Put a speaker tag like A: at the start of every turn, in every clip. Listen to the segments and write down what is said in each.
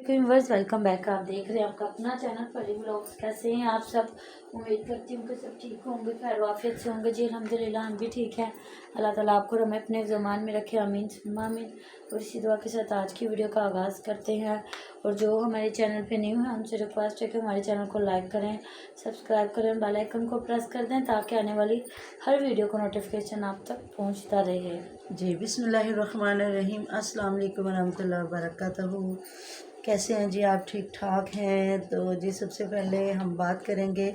A: Viewers welcome back. आप देख रहे हैं आपका अपना चैनल परी व्लॉग्स। कैसे हैं आप सब? उम्मीद करती हूँ कि सब ठीक होंगे, खैर वाफियत से होंगे। जी अल्हम्दुलिल्लाह हम भी ठीक हैं। अल्लाह ताला आपको हमें अपने ज़मान में रखे, आमीन सुम्मा आमीन। और इसी दुआ के साथ आज की वीडियो का आगाज़ करते हैं। और जो हमारे चैनल पे न्यू है उनसे रिक्वेस्ट है कि हमारे चैनल को लाइक करें, सब्सक्राइब करें, बेल आइकन को प्रेस कर दें ताकि आने वाली हर वीडियो का नोटिफिकेशन आप तक पहुँचता रहे।
B: जी बिस्मिल्लाहिर्रहमानिर्रहीम। अस्सलाम वालेकुम रहमतुल्लाहि व बरकातहू। कैसे हैं जी आप? ठीक ठाक हैं? तो जी सबसे पहले हम बात करेंगे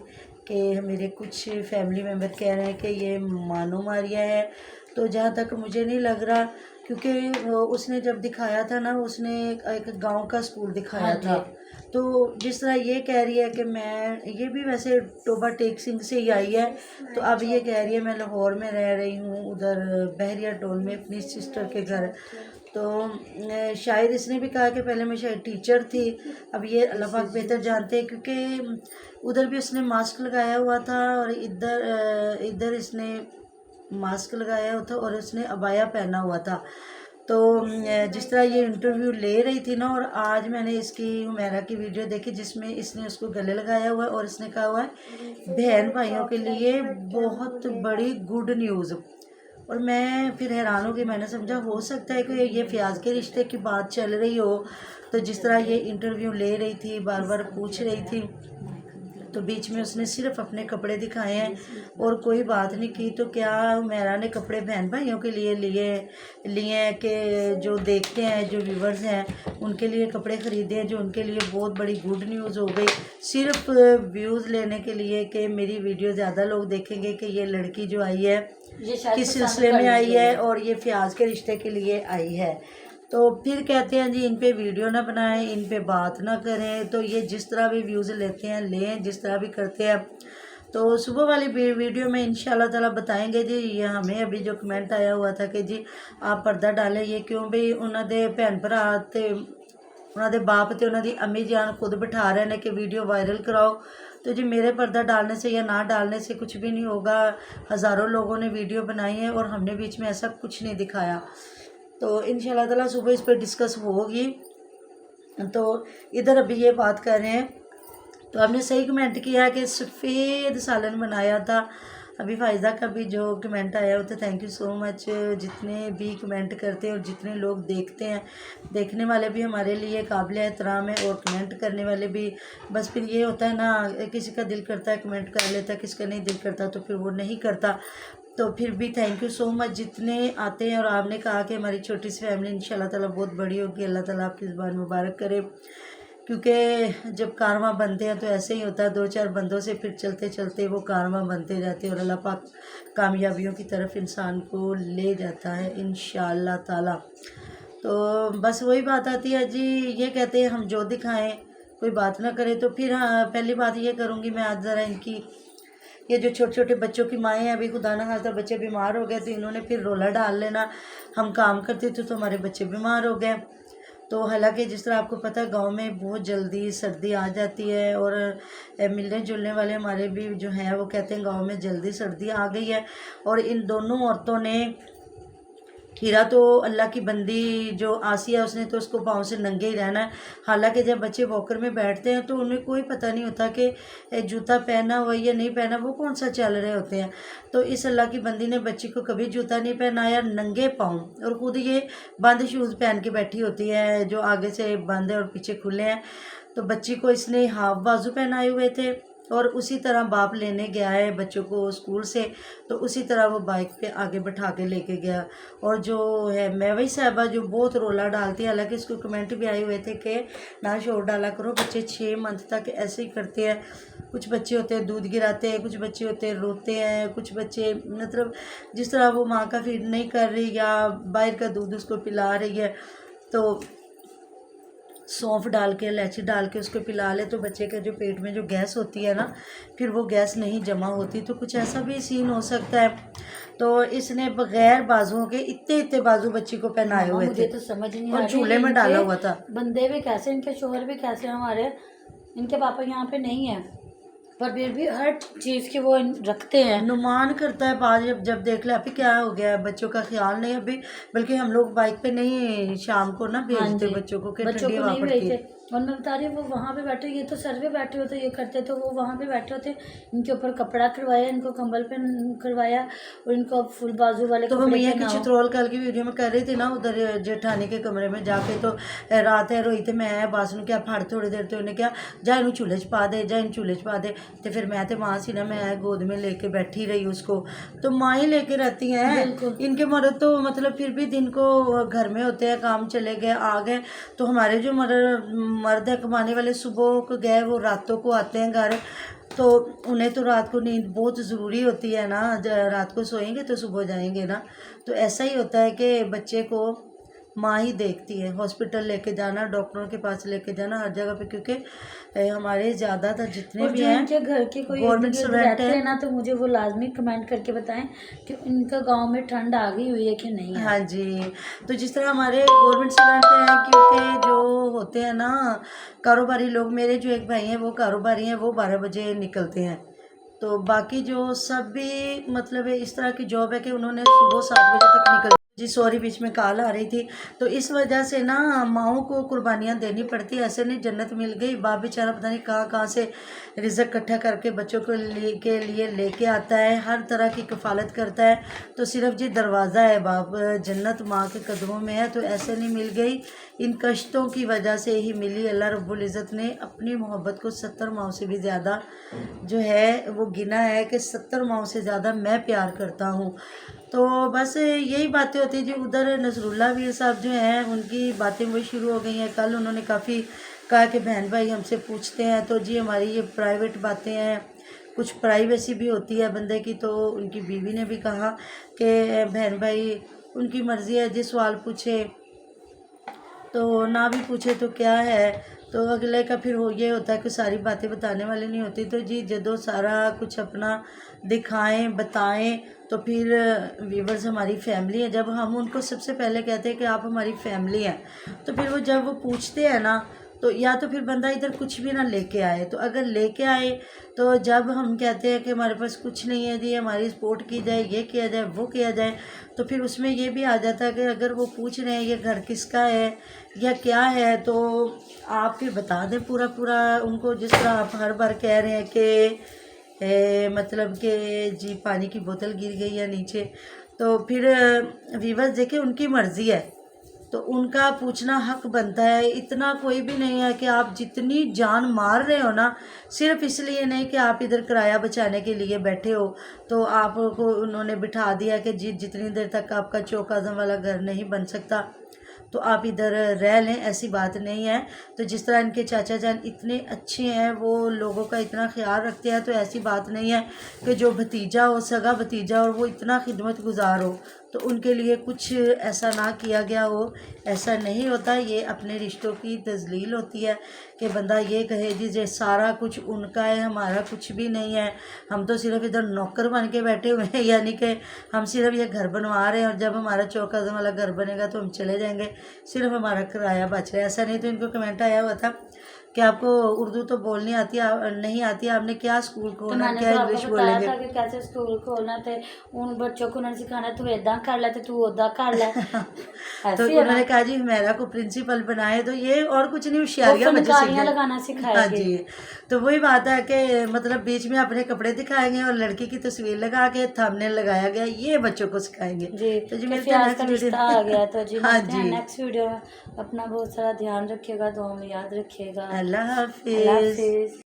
B: कि मेरे कुछ फैमिली मेम्बर कह रहे हैं कि ये मानो मारिया है। तो जहाँ तक मुझे नहीं लग रहा, क्योंकि उसने जब दिखाया था ना, उसने एक गांव का स्कूल दिखाया था। तो जिस तरह ये कह रही है कि मैं, ये भी वैसे टोबा टेक सिंह से ही आई है। तो अब ये कह रही है मैं लाहौर में रह रही हूँ, उधर बहरिया टोल में अपनी सिस्टर के घर। तो शायद इसने भी कहा कि पहले मैं शायद टीचर थी। अब ये अल्लाह पाक बेहतर जानते हैं, क्योंकि उधर भी उसने मास्क लगाया हुआ था और इधर इसने मास्क लगाया हुआ था और उसने अबाया पहना हुआ था। तो जिस तरह ये इंटरव्यू ले रही थी ना, और आज मैंने इसकी हुमैरा की वीडियो देखी जिसमें इसने उसको गले लगाया हुआ है और इसने कहा हुआ है बहन भाइयों के लिए बहुत बड़ी गुड न्यूज़। और मैं फिर हैरान हो गई। मैंने समझा हो सकता है कि ये फ़याज़ के रिश्ते की बात चल रही हो। तो जिस तरह ये इंटरव्यू ले रही थी, बार बार पूछ रही थी, तो बीच में उसने सिर्फ अपने कपड़े दिखाए हैं और कोई बात नहीं की। तो क्या मेरा ने कपड़े बहन भाइयों के लिए लिए हैं कि जो देखते हैं, जो व्यूवर्स हैं, उनके लिए कपड़े ख़रीदे हैं, जो उनके लिए बहुत बड़ी गुड न्यूज़ हो गई। सिर्फ व्यूज़ लेने के लिए कि मेरी वीडियो ज़्यादा लोग देखेंगे कि ये लड़की जो आई है किस सिलसिले में आई है और ये फ़याज़ के रिश्ते के लिए आई है। तो फिर कहते हैं जी इन पे वीडियो ना बनाएं, इन पे बात ना करें। तो ये जिस तरह भी व्यूज़ लेते हैं लें, जिस तरह भी करते हैं। तो सुबह वाली वीडियो में इंशाल्लाह ताला बताएंगे जी। ये हमें अभी जो कमेंट आया हुआ था कि जी आप पर्दा डालें, ये क्यों भाई उन्होंने भैन भरा ते उन्होंने बाप ते उन्होंने अम्मी जान खुद बिठा रहे हैं कि वीडियो वायरल कराओ। तो जी मेरे पर्दा डालने से या ना डालने से कुछ भी नहीं होगा। हज़ारों लोगों ने वीडियो बनाई है और हमने बीच में ऐसा कुछ नहीं दिखाया। तो इंशाल्लाह ताला सुबह इस पर डिस्कस होगी। तो इधर अभी ये बात कर रहे हैं, तो आपने सही कमेंट किया है कि सफ़ेद सालन बनाया था। अभी फ़ायदा का भी जो कमेंट आया हो, तो थैंक यू सो मच। जितने भी कमेंट करते हैं और जितने लोग देखते हैं, देखने वाले भी हमारे लिए काबिल एहतराम है और कमेंट करने वाले भी। बस फिर ये होता है ना, किसी का दिल करता है कमेंट कर लेता है, किसी का नहीं दिल करता तो फिर वो नहीं करता। तो फिर भी थैंक यू सो मच जितने आते हैं। और आपने कहा कि हमारी छोटी सी फैमिली इंशाल्लाह ताला बहुत बड़ी होगी। अल्लाह ताला आपकी ज़ुबान मुबारक करे, क्योंकि जब कारवां बनते हैं तो ऐसे ही होता है, दो चार बंदों से फिर चलते चलते वो कारवां बनते जाते हैं और अल्लाह पाक कामयाबियों की तरफ इंसान को ले जाता है इंशाल्लाह ताला। तो बस वही बात आती है जी। ये कहते हैं हम जो दिखाएं कोई बात ना करे। तो फिर पहली बात ये करूँगी मैं आज ज़रा इनकी, ये जो छोटे छोटे बच्चों की माएँ हैं, अभी खुदा ना खास्ता बच्चे बीमार हो गए तो इन्होंने फिर रोला डाल लेना। हम काम करते थे तो हमारे बच्चे बीमार हो गए। तो हालांकि जिस तरह आपको पता है गांव में बहुत जल्दी सर्दी आ जाती है और मिलने जुलने वाले हमारे भी जो हैं वो कहते हैं गांव में जल्दी सर्दी आ गई है। और इन दोनों औरतों ने, हीरा तो अल्लाह की बंदी जो आसिया, उसने तो उसको पाँव से नंगे ही रहना है। हालांकि जब बच्चे वॉकर में बैठते हैं तो उन्हें कोई पता नहीं होता कि जूता पहना हुआ या नहीं पहना, वो कौन सा चल रहे होते हैं। तो इस अल्लाह की बंदी ने बच्ची को कभी जूता नहीं पहनाया, नंगे पाँव, और खुद ये बंद शूज़ पहन के बैठी होती है जो आगे से बंद है और पीछे खुले हैं। तो बच्ची को इसने हाफ बाजू पहनाए हुए थे और उसी तरह बाप लेने गया है बच्चों को स्कूल से, तो उसी तरह वो बाइक पे आगे बैठा के लेके गया। और जो है मेवई साहबा जो बहुत रोला डालती है, हालांकि इसको कमेंट भी आए हुए थे कि ना शोर डाला करो, बच्चे 6 मंथ तक ऐसे ही करते हैं। कुछ बच्चे होते हैं दूध गिराते हैं, कुछ बच्चे होते हैं रोते हैं, कुछ बच्चे मतलब जिस तरह वो माँ का फीड नहीं कर रही या बाहर का दूध उसको पिला रही है, तो सौंफ डाल के, इलायची डाल के उसको पिला ले तो बच्चे के जो पेट में जो गैस होती है ना, फिर वो गैस नहीं जमा होती। तो कुछ ऐसा भी सीन हो सकता है। तो इसने बगैर बाजुओं के इतने इतने बाजू बच्ची को पहनाए हुए थे।
A: मुझे तो समझ नहीं आ
B: और
A: रही
B: झूले में डाला हुआ था।
A: बंदे भी कैसे, इनके शोहर भी कैसे, हमारे इनके पापा यहाँ पे नहीं है पर फिर भी हर चीज़ की वो रखते हैं।
B: नुमान करता है बाज, जब देख ले अभी क्या हो गया है, बच्चों का ख्याल नहीं अभी। बल्कि हम लोग बाइक पे नहीं शाम को ना भेजते बच्चों को कि ठंडी हवा पड़ती है।
A: और मैं बता रही हूँ वो वहाँ पे बैठे, ये तो सर पे बैठे होते ये करते, तो वो वहाँ पे बैठे होते, इनके ऊपर कपड़ा करवाया, इनको कंबल पे करवाया और इनको फुल बाजू वाले
B: तो वो
A: कपड़े
B: मियाँ की
A: पहनाओ।
B: चित्रोल कल की वीडियो में कर रही थी ना, उधर जेठानी के कमरे में जाके, तो रात है रोई, तो मैं बास ਨੂੰ ਕਿਹਾ ਫੜ थोड़ी देर, तो उन्हें क्या जा इन चूल्हे च पा दे, जा इन चूल्हे च पा दे, तो फिर मैं तो माँ सी ना, मैं गोद में लेके बैठी रही उसको, तो माँ ही लेके रहती हैं। इनके मर्द तो मतलब फिर भी दिन को घर में होते हैं, काम चले गए आ गए, तो हमारे जो मर्द है कमाने वाले सुबह को गए, वो रातों को आते हैं घर, तो उन्हें तो रात को नींद बहुत ज़रूरी होती है ना, रात को सोएंगे तो सुबह जाएंगे ना। तो ऐसा ही होता है कि बच्चे को माँ ही देखती है, हॉस्पिटल लेके जाना, डॉक्टरों के पास लेके जाना, हर जगह पे, क्योंकि हमारे ज़्यादातर जितने
A: और
B: भी
A: जो
B: हैं
A: इनके घर के कोई
B: गवर्नमेंट
A: इर्द गिर्द
B: स्टूडेंट
A: रहते हैं
B: हैं।
A: ना, तो मुझे वो लाजमी कमेंट करके बताएं कि इनका गांव में ठंड आ गई हुई है कि नहीं है।
B: हाँ जी, तो जिस तरह हमारे गवर्नमेंट स्टूडेंट हैं, क्योंकि जो होते हैं ना कारोबारी लोग, मेरे जो एक भाई हैं वो कारोबारी हैं, वो 12 बजे निकलते हैं, तो बाकी जो सब भी मतलब इस तरह की जॉब है कि उन्होंने सुबह 7 बजे तक निकल जी, सॉरी बीच में कॉल आ रही थी। तो इस वजह से ना माओं को कुर्बानियाँ देनी पड़ती है, ऐसे नहीं जन्नत मिल गई, बाप बेचारा पता नहीं कहाँ से रिज़्क इकट्ठा करके बच्चों को के लिए लेके आता है, हर तरह की कफ़ालत करता है, तो सिर्फ जी दरवाज़ा है बाप, जन्नत माँ के कदमों में है, तो ऐसे नहीं मिल गई, इन कष्टों की वजह से ही मिली। अल्लाह रब्बुल इज़्ज़त ने अपनी मोहब्बत को 70 माओं से भी ज़्यादा जो है वो गिना है कि 70 माओं से ज़्यादा मैं प्यार करता हूँ। तो बस यही बातें होती हैं जी। उधर नसरुल्ला वीर साहब जो हैं उनकी बातें वही शुरू हो गई हैं। कल उन्होंने काफ़ी कहा कि बहन भाई हमसे पूछते हैं, तो जी हमारी ये प्राइवेट बातें हैं, कुछ प्राइवेसी भी होती है बंदे की। तो उनकी बीवी ने भी कहा कि बहन भाई उनकी मर्ज़ी है, जिस सवाल पूछे तो ना भी पूछे तो क्या है, तो अगले का फिर हो ये होता है कि सारी बातें बताने वाले नहीं होती। तो जी जदों सारा कुछ अपना दिखाएं बताएं, तो फिर व्यूवर्स हमारी फैमिली है, जब हम उनको सबसे पहले कहते हैं कि आप हमारी फैमिली हैं, तो फिर वो जब वो पूछते हैं ना, तो या तो फिर बंदा इधर कुछ भी ना लेके आए, तो अगर लेके आए तो जब हम कहते हैं कि हमारे पास कुछ नहीं है जी, हमारी सपोर्ट की जाए, ये किया जाए, वो किया जाए, तो फिर उसमें ये भी आ जाता है कि अगर वो पूछ रहे हैं ये घर किसका है या क्या है, तो आप फिर बता दें पूरा पूरा उनको। जिस तरह आप हर बार कह रहे हैं कि मतलब कि जी पानी की बोतल गिर गई है नीचे, तो फिर व्यूअर्स देखिए उनकी मर्ज़ी है, तो उनका पूछना हक बनता है। इतना कोई भी नहीं है कि आप जितनी जान मार रहे हो ना, सिर्फ इसलिए नहीं कि आप इधर किराया बचाने के लिए बैठे हो, तो आपको उन्होंने बिठा दिया कि जी जितनी देर तक आपका चौक-आज़म वाला घर नहीं बन सकता तो आप इधर रह लें, ऐसी बात नहीं है। तो जिस तरह इनके चाचा जान इतने अच्छे हैं, वो लोगों का इतना ख्याल रखते हैं, तो ऐसी बात नहीं है कि जो भतीजा हो, सगा भतीजा, और वो इतना खिदमत गुजार हो तो उनके लिए कुछ ऐसा ना किया गया हो, ऐसा नहीं होता। ये अपने रिश्तों की तजलील होती है कि बंदा ये कहे जी जे सारा कुछ उनका है, हमारा कुछ भी नहीं है, हम तो सिर्फ इधर नौकर बन के बैठे हुए हैं, यानी कि हम सिर्फ ये घर बनवा रहे हैं और जब हमारा चौक-आज़म वाला घर बनेगा तो हम चले जाएंगे, सिर्फ हमारा किराया बच रहा है। ऐसा नहीं। तो इनको कमेंट आया हुआ था कि आपको उर्दू तो बोलनी आती है, नहीं आती, आपने क्या स्कूल
A: तो
B: खोलना,
A: मैंने
B: क्या
A: तो
B: इंग्लिश
A: आपको बताया
B: बोलेंगे।
A: था कि कैसे स्कूल खोलना थे, उन बच्चों को उन्होंने सिखाना तू इदा कर ले, तू उदा कर ले,
B: तो
A: ऐसे है ना,
B: उन्होंने कहा जी मेरा को प्रिंसिपल बनाए, तो ये और कुछ नहीं,
A: वो
B: होशियारियाँ बच्चे सीख
A: फनकारियाँ
B: जाए।
A: लगाना
B: हाँ
A: सिखाएंगे।
B: जी, तो वही बात है कि मतलब बीच में अपने कपड़े दिखाएंगे और लड़की की तस्वीर लगा के थंबनेल लगाया गया, ये बच्चों को सिखाएंगे।
A: जी,
B: तो जी
A: तो
B: मिलते हैं
A: आज का
B: नेक्स्ट
A: रिश्ता आ गया, तो जी
B: हाँ
A: मिलते हैं
B: जी,
A: नेक्स्ट वीडियो में। अपना बहुत सारा ध्यान रखिएगा, दुआ में याद रखिएगा।
B: अल्लाह
A: अल्लाह
B: हाफिज़।
A: हाफिज़।